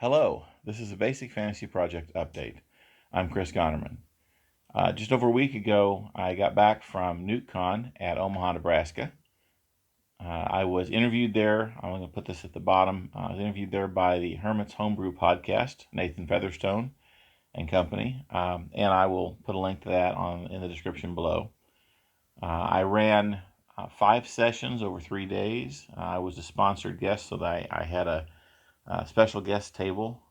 Hello, this is a Basic Fantasy Project update. I'm Chris Gonerman. Just over a week ago, I got back from Nuke-Con at Omaha, Nebraska. I was interviewed there. I'm going to put this at the bottom. I was interviewed there by the Hermit's Homebrew podcast, Nathan Featherstone and company, and I will put a link to that in the description below. I ran 5 sessions over 3 days. I was a sponsored guest, so that I had a special guest table.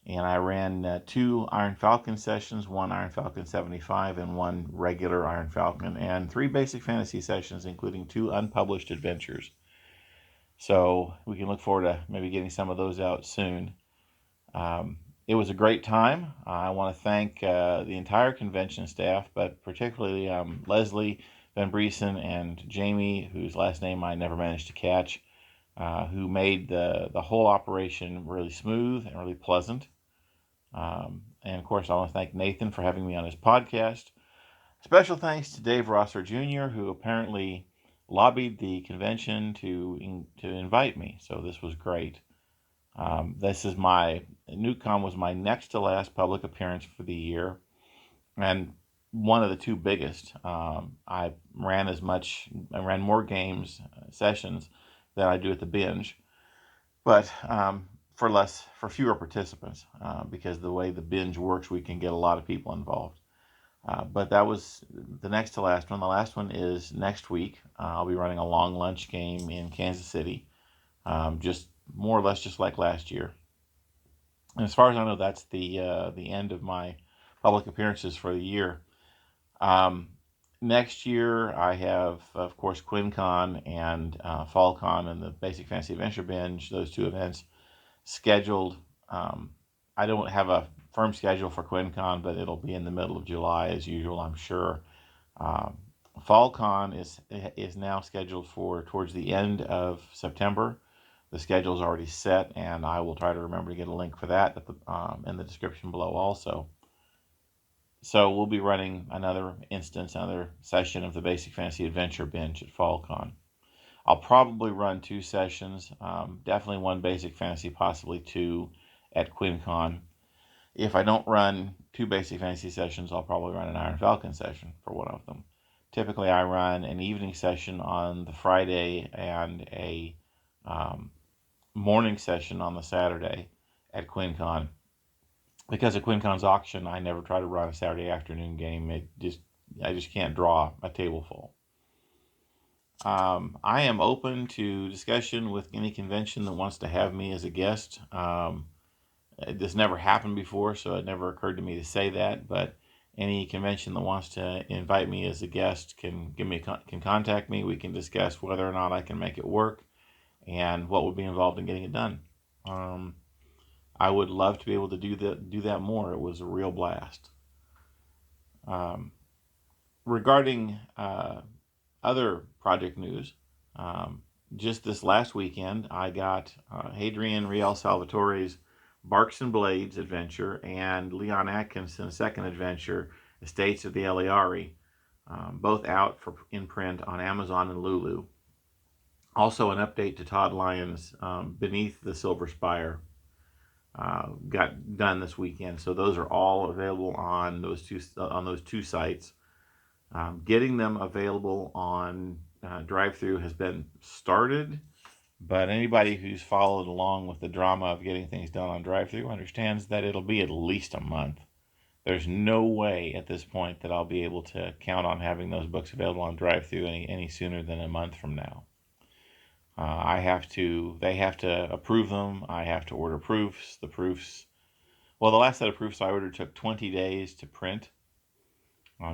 And I ran 2 Iron Falcon sessions, 1 Iron Falcon 75 and 1 regular Iron Falcon, and 3 basic fantasy sessions, including 2 unpublished adventures. So we can look forward to maybe getting some of those out soon. It was a great time. I want to thank the entire convention staff, but particularly Leslie Van Briesen and Jamie, whose last name I never managed to catch, who made the whole operation really smooth and really pleasant. And of course, I want to thank Nathan for having me on his podcast. Special thanks to Dave Rosser Jr., who apparently lobbied the convention to invite me. So this was great. Nuke-Con was my next to last public appearance for the year, and one of the 2 biggest. I ran more games, sessions than I do at the Binge, but for fewer participants, because the way the Binge works, we can get a lot of people involved. But that was the next to last one. The last one is next week. I'll be running a long lunch game in Kansas City, just more or less just like last year. And as far as I know, that's the end of my public appearances for the year. Next year, I have, of course, Quincon and FallCon and the Basic Fantasy Adventure Binge, those 2 events scheduled. I don't have a firm schedule for Quincon, but it'll be in the middle of July as usual, I'm sure. FallCon is now scheduled for towards the end of September. The schedule is already set, and I will try to remember to get a link for that in the description below also. So we'll be running another session of the Basic Fantasy Adventure Binge at FallCon. I'll probably run 2 sessions, definitely 1 Basic Fantasy, possibly 2 at Quincon. If I don't run 2 Basic Fantasy sessions, I'll probably run an Iron Falcon session for one of them. Typically, I run an evening session on the Friday and a morning session on the Saturday at Quincon. Because of Quincon's auction, I never try to run a Saturday afternoon game. I just can't draw a table full. I am open to discussion with any convention that wants to have me as a guest. This never happened before, so it never occurred to me to say that, but any convention that wants to invite me as a guest can contact me. We can discuss whether or not I can make it work and what would be involved in getting it done. I would love to be able to do that more. It was a real blast. Regarding other project news, just this last weekend, I got Hadrian Riel Salvatore's Barks and Blades adventure and Leon Atkinson's second adventure, Estates of the Eliari, both out in print on Amazon and Lulu. Also, an update to Todd Lyon's Beneath the Silver Spire got done this weekend. So those are all available on those two sites. Getting them available on drive-thru has been started, but anybody who's followed along with the drama of getting things done on drive-thru understands that it'll be at least a month. There's no way at this point that I'll be able to count on having those books available on drive-thru any sooner than a month from now. They have to approve them. I have to order proofs. Well, the last set of proofs I ordered took 20 days to print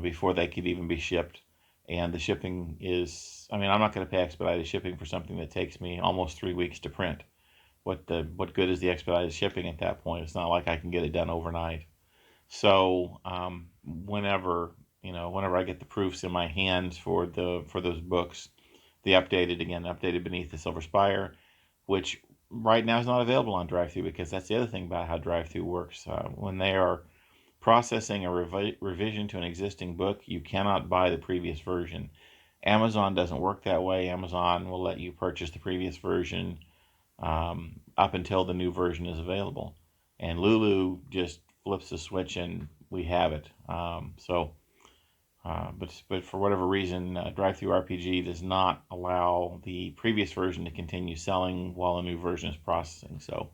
before they could even be shipped. And the shipping I'm not going to pay expedited shipping for something that takes me almost 3 weeks to print. What good is the expedited shipping at that point? It's not like I can get it done overnight. So whenever I get the proofs in my hands for those books, the updated Beneath the Silver Spire, which right now is not available on drive-thru, because that's the other thing about how drive-thru works. When they are processing a revision to an existing book, you cannot buy the previous version. Amazon doesn't work that way. Amazon will let you purchase the previous version up until the new version is available. And Lulu just flips the switch and we have it. But for whatever reason, Drive-Thru RPG does not allow the previous version to continue selling while a new version is processing. So,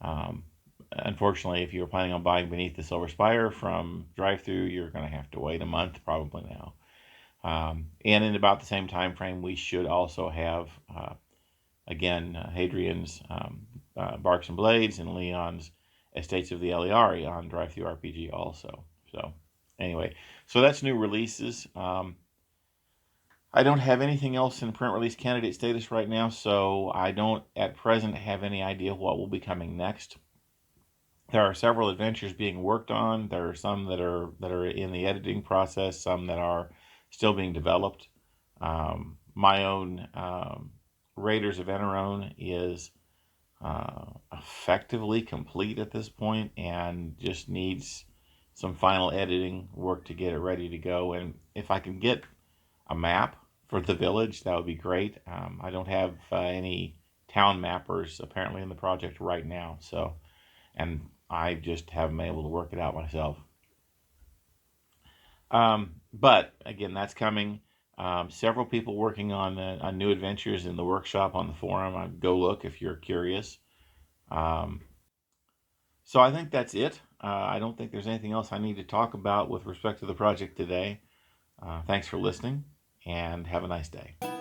um, unfortunately, if you were planning on buying Beneath the Silver Spire from Drive-Thru, you're going to have to wait a month probably now. And in about the same time frame, we should also have, again, Hadrian's Barks and Blades and Leon's Estates of the Eliari on Drive-Thru RPG also. So anyway, so that's new releases. I don't have anything else in print release candidate status right now, so I don't at present have any idea what will be coming next. There are several adventures being worked on. There are some that are in the editing process, some that are still being developed. My own Raiders of Enerone is effectively complete at this point and just needs some final editing work to get it ready to go. And if I can get a map for the village, that would be great. I don't have any town mappers apparently in the project right now, so, and I just haven't been able to work it out myself. But again, that's coming. Several people working on new adventures in the workshop on the forum. Go look if you're curious. So I think that's it. I don't think there's anything else I need to talk about with respect to the project today. Thanks for listening, and have a nice day.